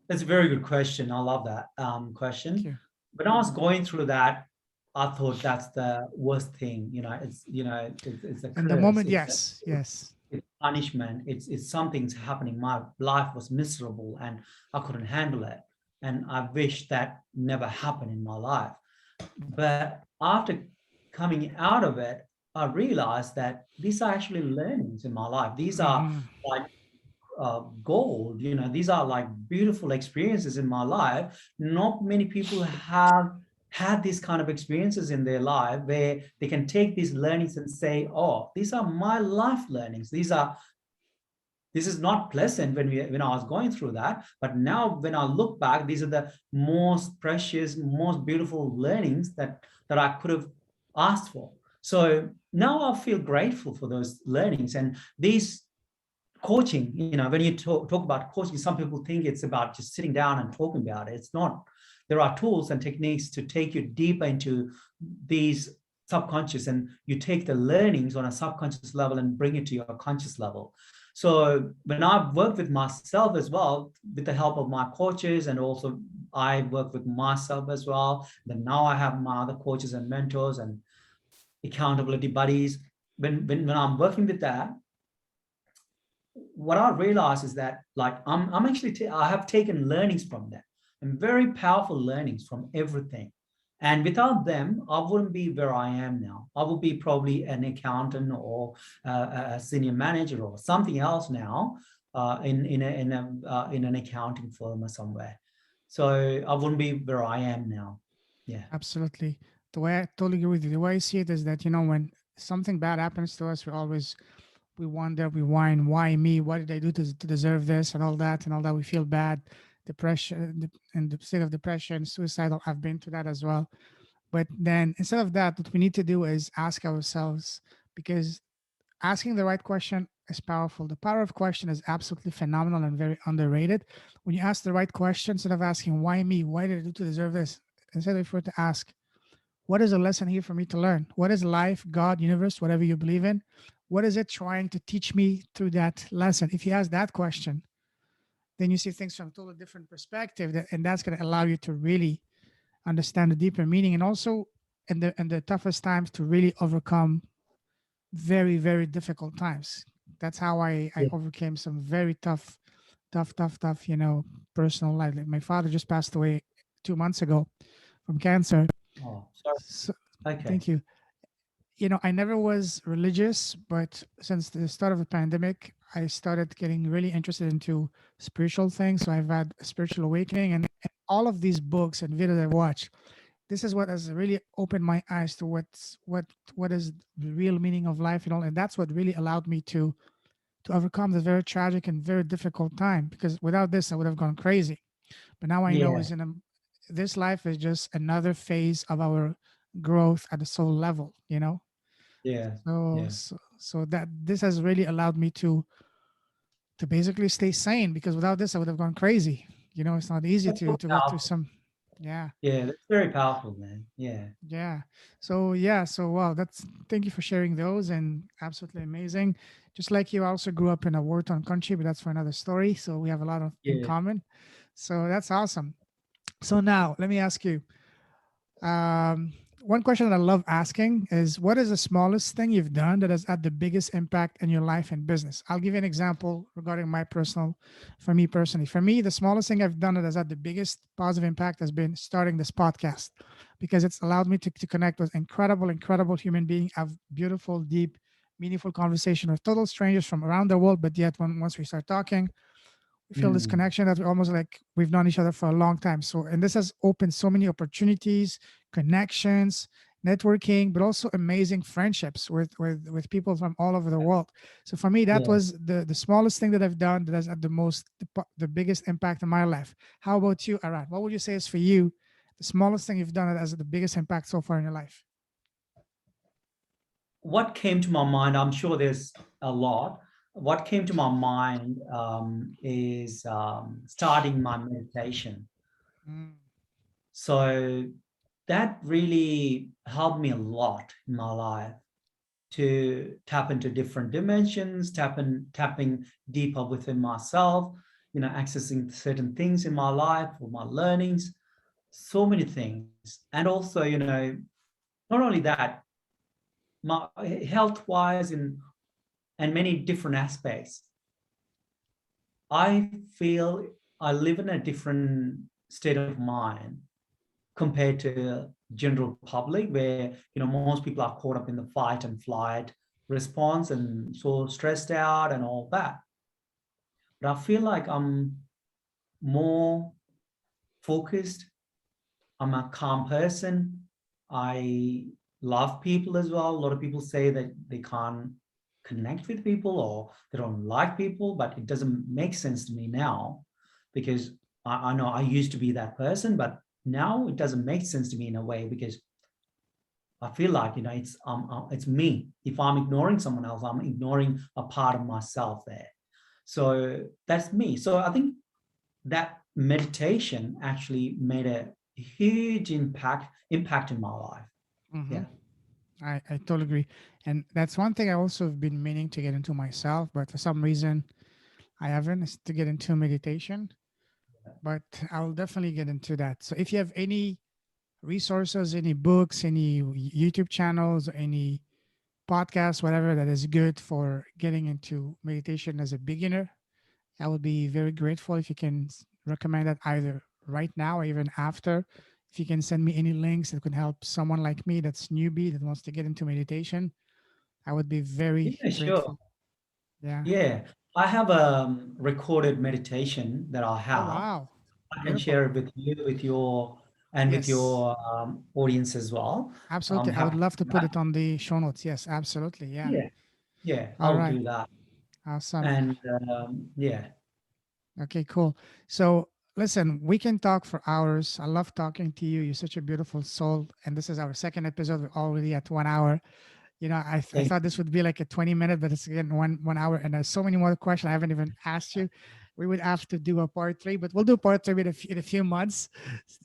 That's a very good question. I love that Thank question. you. When I was going through that, I thought that's the worst thing. It's a And the curse. moment, yes, yes. It's punishment. It's something's happening. My life was miserable and I couldn't handle it. And I wish that never happened in my life. But after coming out of it, I realized that these are actually learnings in my life. These are Hmm. like gold. These are like beautiful experiences in my life. Not many people have had these kind of experiences in their life where they can take these learnings and say, oh, these are my life learnings. This is not pleasant when I was going through that, but now when I look back, these are the most precious, most beautiful learnings that I could have asked for. So now I feel grateful for those learnings. And these coaching, when you talk about coaching, some people think it's about just sitting down and talking about it. It's not. There are tools and techniques to take you deeper into these subconscious, and you take the learnings on a subconscious level and bring it to your conscious level. So when I've worked with myself as well, with the help of my coaches, and also I work with myself as well, then now I have my other coaches and mentors and accountability buddies. When I'm working with that, what I realize is that, like, I'm actually I have taken learnings from them, and very powerful learnings from everything. And without them, I wouldn't be where I am now. I would be probably an accountant, or a senior manager or something else now, in an accounting firm or somewhere. So I wouldn't be where I am now. Yeah. Absolutely. The way I totally agree with you. The way I see it is that, when something bad happens to us, we wonder, we whine, why me? What did I do to deserve this and all that and all that? We feel bad, depression, and the state of depression, suicidal. I've been to that as well. But then instead of that, what we need to do is ask ourselves, because asking the right question is powerful. The power of question is absolutely phenomenal and very underrated. When you ask the right question, instead of asking, why me? Why did I do to deserve this? Instead of to ask, what is a lesson here for me to learn? What is life, God, universe, whatever you believe in? What is it trying to teach me through that lesson? If you ask that question, then you see things from a totally different perspective, and that's going to allow you to really understand the deeper meaning, and also in the toughest times to really overcome very, very difficult times. That's how I Yeah. overcame some very tough, personal life. Like my father just passed away 2 months ago from cancer. Oh, sorry. So, Okay. thank you. I never was religious, but since the start of the pandemic, I started getting really interested into spiritual things. So I've had a spiritual awakening, and all of these books and videos I watch. This is what has really opened my eyes to what is the real meaning of life and all, and that's what really allowed me to overcome this very tragic and very difficult time. Because without this, I would have gone crazy. But now I know Yeah. is this life is just another phase of our growth at the soul level. Yeah. So, Yeah. so that this has really allowed me to basically stay sane, because without this I would have gone crazy. It's not easy That's to so to go through powerful. some. Yeah, Yeah, that's very powerful, man. Yeah. yeah. So yeah, so wow, that's thank you for sharing those, and absolutely amazing. Just like you, I also grew up in a war-torn country, but that's for another story. So we have a lot of in Yeah. common. So that's awesome. So now let me ask you, One question that I love asking is, what is the smallest thing you've done that has had the biggest impact in your life and business? I'll give you an example regarding for me personally. For me, the smallest thing I've done that has had the biggest positive impact has been starting this podcast, because it's allowed me to connect with incredible human beings, have beautiful, deep, meaningful conversation with total strangers from around the world. But yet, once we start talking, we feel this Mm, connection that we're almost like we've known each other for a long time. So, and this has opened so many opportunities, connections, networking, but also amazing friendships with people from all over the world. So for me, that yeah. was the smallest thing that I've done that has had the biggest impact in my life. How about you, Aran? What would you say is for you the smallest thing you've done that has the biggest impact so far in your life? What came to my mind, I'm sure there's a lot. What came to my mind is starting my meditation. Mm, So that really helped me a lot in my life to tap into different dimensions, tapping deeper within myself, accessing certain things in my life or my learnings, so many things. And also, not only that, my health wise and many different aspects, I feel I live in a different state of mind compared to general public, where most people are caught up in the fight and flight response and so stressed out and all that. But I feel like I'm more focused. I'm a calm person. I love people as well. A lot of people say that they can't connect with people or they don't like people, but it doesn't make sense to me now, because I know I used to be that person, but now it doesn't make sense to me in a way, because I feel like it's me. If I'm ignoring someone else, I'm ignoring a part of myself there. So that's me. So I think that meditation actually made a huge impact in my life. mm-hmm. Yeah. I totally agree. And that's one thing I also have been meaning to get into myself, but for some reason I haven't, is to get into meditation. But I'll definitely get into that. So if you have any resources, any books, any YouTube channels, any podcasts, whatever that is good for getting into meditation as a beginner, I would be very grateful if you can recommend that either right now or even after. If you can send me any links that could help someone like me that's newbie that wants to get into meditation, I would be very Yeah, sure. grateful. Yeah. Yeah. I have a recorded meditation that I Oh, have. wow. I can Beautiful. share it with you, with Yes, your audience as well. I'm absolutely. I would happy to love to do put that. it on the show notes. Yes, absolutely. Yeah. Yeah. Yeah, All I'll right. do that. Awesome. And yeah. Okay, cool. So, listen, we can talk for hours. I love talking to you. You're such a beautiful soul. And this is our second episode. We're already at 1 hour. I Thank thought this would be like a 20 minute, but it's again one hour. And there's so many more questions I haven't even asked you. We would have to do a part three, but we'll do part three in a few months.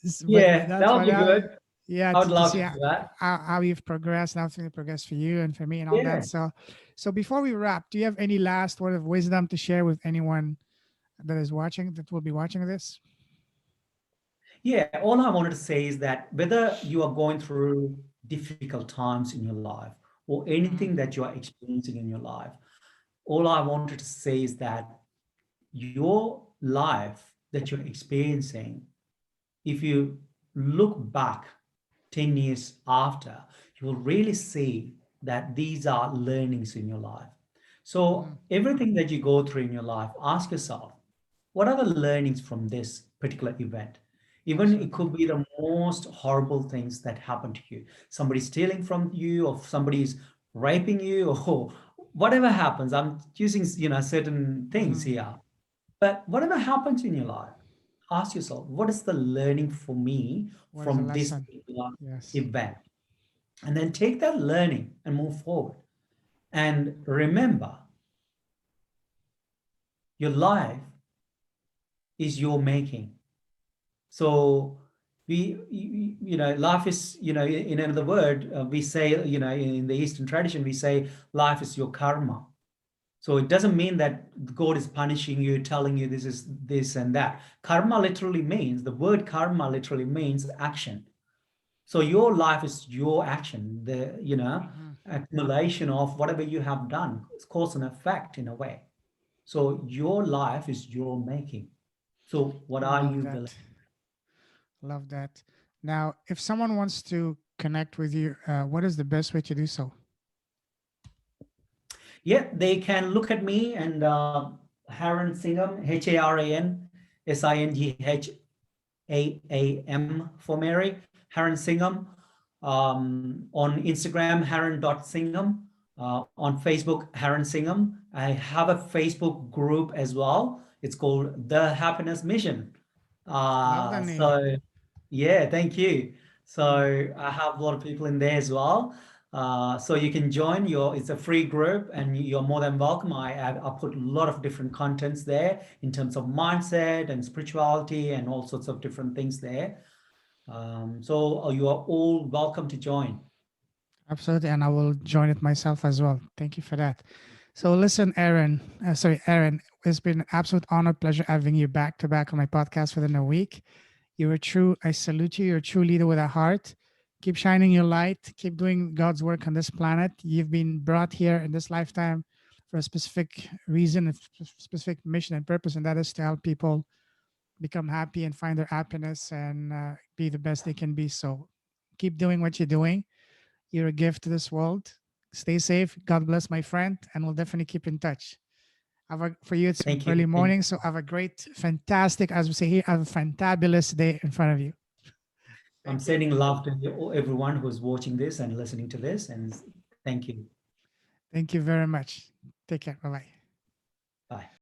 But Yeah, that's that'll for be now. good. Yeah, I would to love see to do that. how you've progressed and how things progress for you and for me and all that. Yeah. So before we wrap, do you have any last word of wisdom to share with anyone that will be watching this? Yeah, all I wanted to say is that whether you are going through difficult times in your life or anything Mhm. that you are experiencing in your life, all I wanted to say is that your life that you're experiencing, if you look back 10 years after, you will really see that these are learnings in your life. Mhm. So, everything that you go through in your life, ask yourself, what are the learnings from this particular event? Even it Absolutely. could be the most horrible things that happen to you. Somebody stealing from you, or somebody's raping you, or whatever happens. I'm using certain things Mhm. here. But whatever happens in your life, ask yourself, what is the learning for me What is the from this lesson? particular Yes. event? And then take that learning and move forward. And remember, your life is your making. So life is, in another word, we say, in the Eastern tradition, we say life is your karma. So it doesn't mean that God is punishing you, telling you this is this and that. Karma literally means, the word karma literally means action. So your life is your action, the Mhm. accumulation of whatever you have done. It's cause and effect in a way. So your life is your making. So what are Love you willing? that. Love that. Now, if someone wants to connect with you, what is the best way to do so? Yeah, they can look at me and Haran Singham, HARAN SINGHAM for Mary, Haran Singham. On Instagram, Haran.Singham. On Facebook, Haran Singham. I have a Facebook group as well. It's called The Happiness Mission. Love the name. So yeah, thank you. Mm. So I have a lot of people in there as well. So you can join it's a free group and you're more than welcome. I put a lot of different contents there in terms of mindset and spirituality and all sorts of different things there. So you are all welcome to join. Absolutely, and I will join it myself as well. Thank you for that. So, listen, Aaron. Aaron. It's been an absolute honor, pleasure having you back to back on my podcast within a week. You're a true. I salute you. You're a true leader with a heart. Keep shining your light. Keep doing God's work on this planet. You've been brought here in this lifetime for a specific reason, a specific mission and purpose, and that is to help people become happy and find their happiness and be the best they can be. So, keep doing what you're doing. You're a gift to this world. Stay safe. God bless, my friend, and we'll definitely keep in touch. For you, it's Thank you. early Thank morning, so have a great, fantastic, as we say here, have a fantabulous day in front of you. I'm Thank you. sending love to everyone who's watching this and listening to this. And thank you. Thank you very much. Take care. Bye bye. Bye.